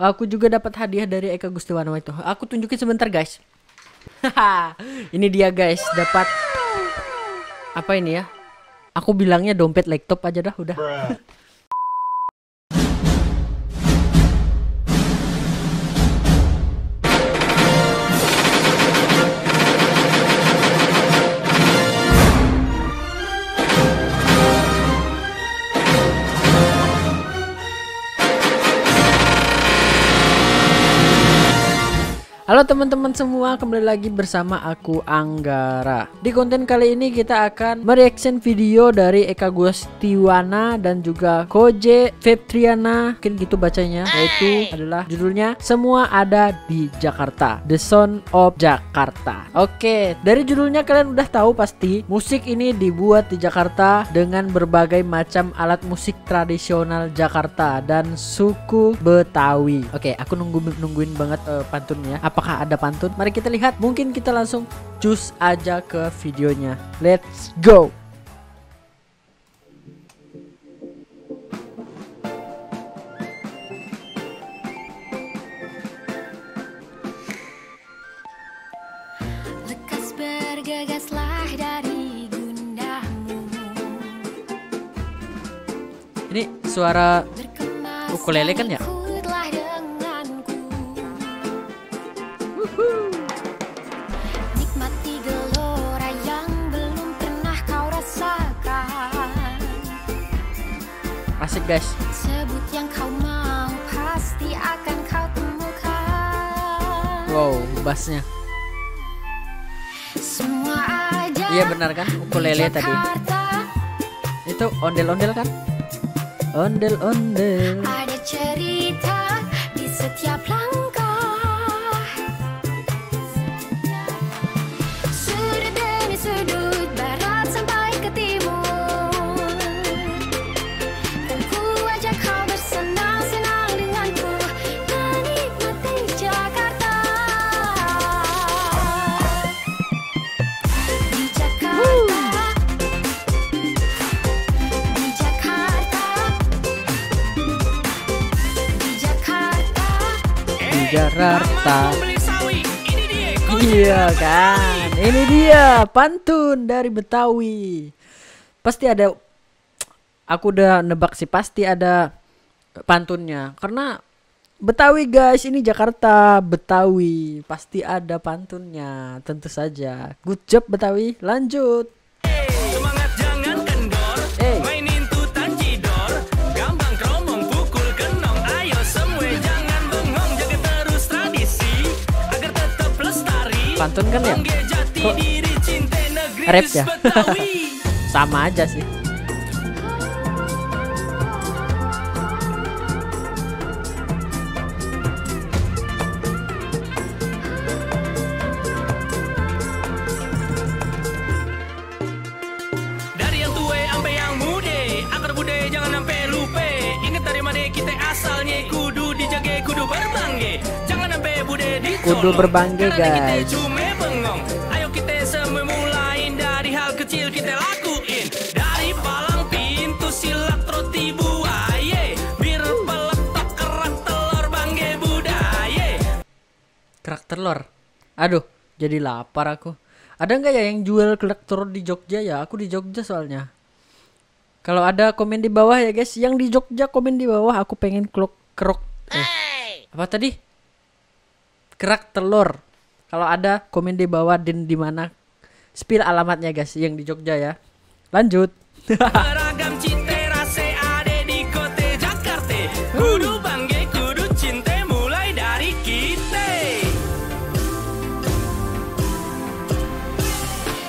Aku juga dapat hadiah dari Eka Gustiwana itu. Aku tunjukin sebentar guys. Haha, ini dia guys, dapat apa ini ya? Aku bilangnya dompet laptop aja dah udah. Halo teman-teman semua, kembali lagi bersama aku Anggara. Di konten kali ini kita akan mereaction video dari Eka Gustiwana dan juga Koje Febriana, mungkin gitu bacanya, yaitu adalah judulnya Semua Ada di Jakarta, The Sound of Jakarta. Oke, dari judulnya kalian udah tahu pasti musik ini dibuat di Jakarta dengan berbagai macam alat musik tradisional Jakarta dan suku Betawi. Oke, aku nungguin banget pantunnya. Apakah ada pantun? Mari kita lihat. Mungkin kita langsung cus aja ke videonya. Let's go. Lekas bergegaslah dari gundamu. Ini suara ukulele kan ya? Nikmati gelora yang belum pernah kau rasakan. Asik guys. Sebut yang kau mau, pasti akan kau temukan. Wow, bassnya. Semua ada. Iya benar kan, ukulele tadi. Itu ondel-ondel kan? Ondel-ondel. Ada cerita di setiap langkah. Sudut demi sudut, barat sampai ke timur. Kan ku ajak kau bersenang-senang denganku, menikmati Jakarta. Di Jakarta, di Jakarta, di Jakarta. Di Jakarta. Iya kan, ini dia pantun dari Betawi. Pasti ada, aku udah nebak sih, pasti ada pantunnya. Karena Betawi guys, ini Jakarta, Betawi. Pasti ada pantunnya, tentu saja. Good job Betawi, lanjut. Semangat jangan kendor, mainin tutan cidor, gampang kromong pukul kenong, ayo semua jangan bengong, jaga terus tradisi agar tetap lestari. Pantun kan ya? Bangga jati Kok diri cinta negeri rap ya? Betawi. Sama aja sih. Dari yang tua sampai yang muda, akar budaya jangan sampai lupa. Ingat dari mana kita asalnya, kudu dijaga, kudu berbangga. Jangan sampai budaya dicolong, Kudu berbangga, karena kita guys. cuma bengong. Ayo kita semua mulain dari hal kecil kita lakuin. Dari palang pintu silak roti buaya, bir peletok kerak telur bangga budaya. Kerak telur. Aduh, jadi lapar aku. Ada nggak ya yang jual kerak telur di Jogja ya? Aku di Jogja soalnya. Kalau ada komen di bawah ya guys. Yang di Jogja komen di bawah. Aku pengen apa tadi? Kerak telur. Kalau ada komen di bawah dan di mana. Spill alamatnya guys. Yang di Jogja ya. Lanjut. Beragam cinta rasa ada di kota Jakarta. Kudu bangga, kudu cinta mulai dari kita.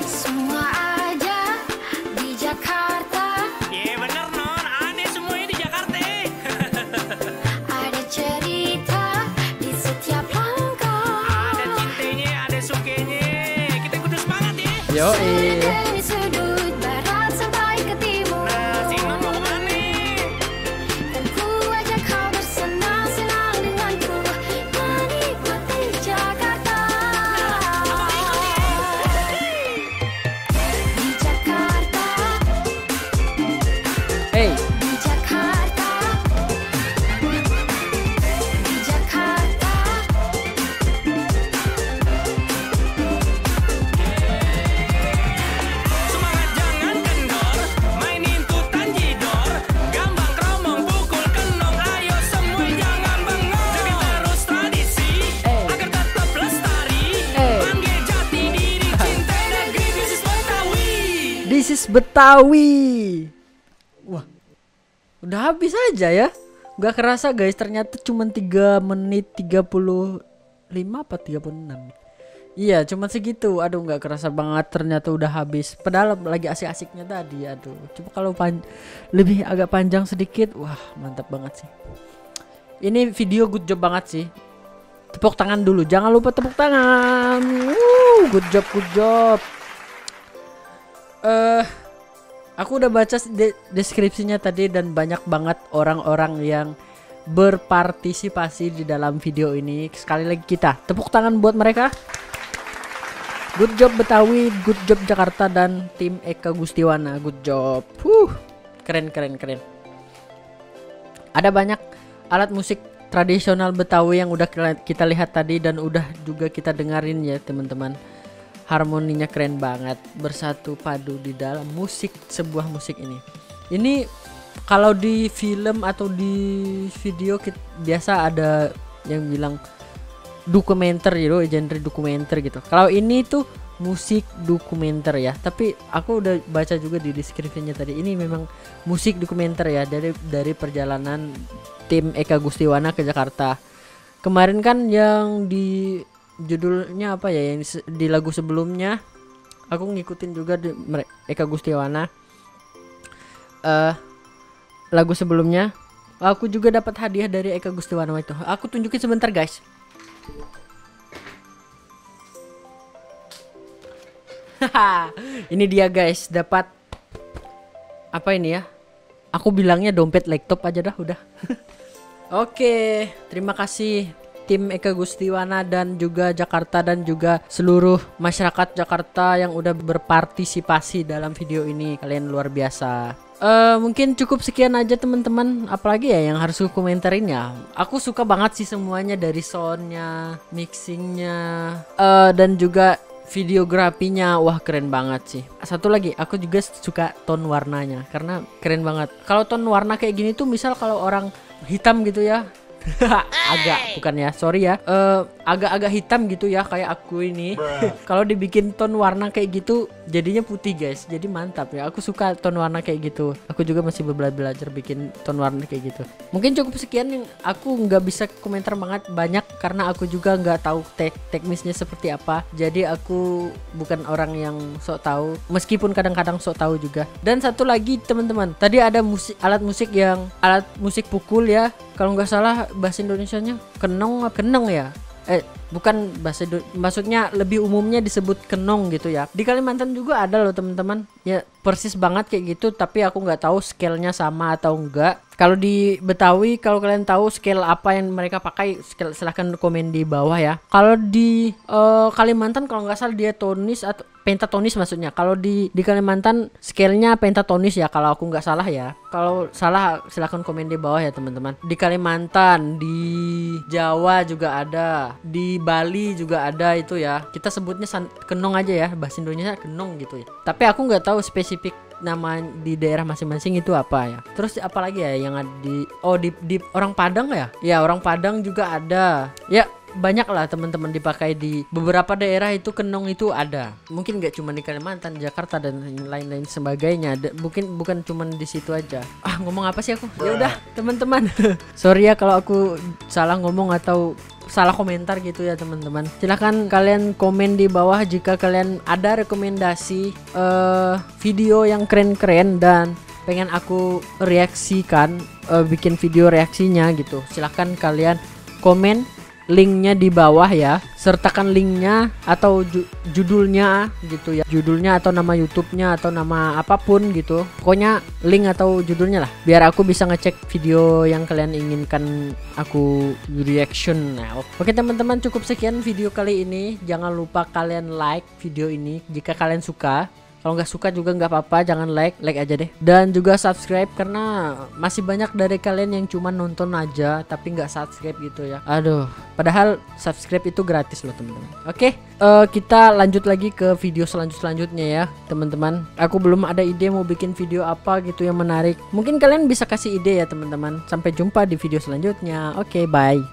Semua ada di Jakarta. Iya bener non, ada semuanya di Jakarta. Ada cerita di setiap langkah. Ada cintanya, ada sukanya. Kita kudu semangat ya. Yoi. Dari sudut barat sampai ke timur. Nah, si non mau kemana? Dan ku ajak kau bersenang-senang denganku, menikmati Jakarta. Di Jakarta, Hey. di Jakarta, di Jakarta. Guys, Betawi. Wah, udah habis aja ya. Gak kerasa guys, ternyata cuma 3 menit 35 apa 36. Iya, cuma segitu. Aduh, gak kerasa banget ternyata udah habis. Padahal lagi asik-asiknya tadi. Aduh, coba kalau lebih agak panjang sedikit. Wah, mantap banget sih. Ini video good job banget sih. Tepuk tangan dulu, jangan lupa tepuk tangan. Good job, good job. Aku udah baca deskripsinya tadi dan banyak banget orang-orang yang berpartisipasi di dalam video ini. Sekali lagi kita tepuk tangan buat mereka. Good job Betawi, good job Jakarta dan tim Eka Gustiwana. Good job. Keren. Ada banyak alat musik tradisional Betawi yang udah kita lihat tadi dan udah juga kita dengerin ya teman-teman. Harmoninya keren banget, bersatu padu di dalam sebuah musik ini. Ini kalau di film atau di video biasa ada yang bilang dokumenter gitu, genre dokumenter gitu. Kalau ini tuh musik dokumenter ya. Tapi aku udah baca juga di deskripsinya tadi. Ini memang musik dokumenter ya, dari perjalanan tim Eka Gustiwana ke Jakarta. Kemarin kan yang di judulnya apa ya, yang di lagu sebelumnya aku ngikutin juga di Eka Gustiwana. Lagu sebelumnya aku juga dapat hadiah dari Eka Gustiwana itu. Aku tunjukin sebentar guys. Ini dia guys, dapat apa ini ya? Aku bilangnya dompet laptop aja dah udah. Oke, terima kasih tim Eka Gustiwana dan juga Jakarta dan juga seluruh masyarakat Jakarta yang udah berpartisipasi dalam video ini. Kalian luar biasa. Mungkin cukup sekian aja teman-teman. Apalagi ya yang harus aku komentarin ya. Aku suka banget sih semuanya, dari soundnya, mixingnya, dan juga videografinya. Wah, keren banget sih. Satu lagi, aku juga suka tone warnanya karena keren banget. Kalau tone warna kayak gini tuh, misal kalau orang hitam gitu ya, agak-agak hitam gitu ya kayak aku ini. Kalau dibikin tone warna kayak gitu jadinya putih guys, jadi mantap ya. Aku suka tone warna kayak gitu. Aku juga masih belajar bikin tone warna kayak gitu. Mungkin cukup sekian, yang aku nggak bisa komentar banyak karena aku juga nggak tahu teknisnya seperti apa. Jadi aku bukan orang yang sok tahu, meskipun kadang-kadang sok tahu juga. Dan satu lagi teman-teman, tadi ada alat musik pukul ya. Kalau nggak salah bahasa Indonesianya kenong ya. Bukan maksudnya lebih umumnya disebut kenong gitu ya. Di Kalimantan juga ada loh teman-teman. Ya persis banget kayak gitu, tapi aku nggak tahu scale-nya sama atau enggak. Kalau di Betawi, kalau kalian tahu scale apa yang mereka pakai, silahkan komen di bawah ya. Kalau di Kalimantan kalau nggak salah dia tonis atau pentatonis maksudnya. Kalau di Kalimantan scale-nya pentatonis ya, kalau aku nggak salah ya. Kalau salah silahkan komen di bawah ya teman-teman. Di Kalimantan, di Jawa juga ada, di Bali juga ada itu ya. Kita sebutnya kenong aja ya, bahasa Indonesia kenong gitu ya. Tapi aku nggak tahu spesifik nama di daerah masing-masing itu apa ya. Terus apalagi ya yang ada di orang Padang ya? Ya orang Padang juga ada. Ya banyak lah teman-teman dipakai di beberapa daerah itu, kenong itu ada. Mungkin nggak cuma di Kalimantan, Jakarta dan lain-lain sebagainya. Bukan cuma di situ aja. Ngomong apa sih aku? Ya udah teman-teman. Sorry ya kalau aku salah ngomong atau salah komentar gitu ya teman-teman. Silahkan kalian komen di bawah jika kalian ada rekomendasi video yang keren-keren dan pengen aku reaksikan, bikin video reaksinya gitu. Silahkan kalian komen linknya di bawah ya, sertakan linknya atau judulnya gitu ya, judulnya atau nama YouTube-nya atau nama apapun gitu, pokoknya link atau judulnya lah, biar aku bisa ngecek video yang kalian inginkan aku reaction. Nah, oke teman-teman, cukup sekian video kali ini. Jangan lupa kalian like video ini jika kalian suka. Kalau nggak suka juga nggak apa-apa, jangan like aja deh. Dan juga subscribe, karena masih banyak dari kalian yang cuma nonton aja tapi nggak subscribe gitu ya. Aduh, padahal subscribe itu gratis loh teman-teman. Oke, kita lanjut lagi ke video selanjutnya ya teman-teman. Aku belum ada ide mau bikin video apa gitu yang menarik. Mungkin kalian bisa kasih ide ya teman-teman. Sampai jumpa di video selanjutnya. Oke, bye.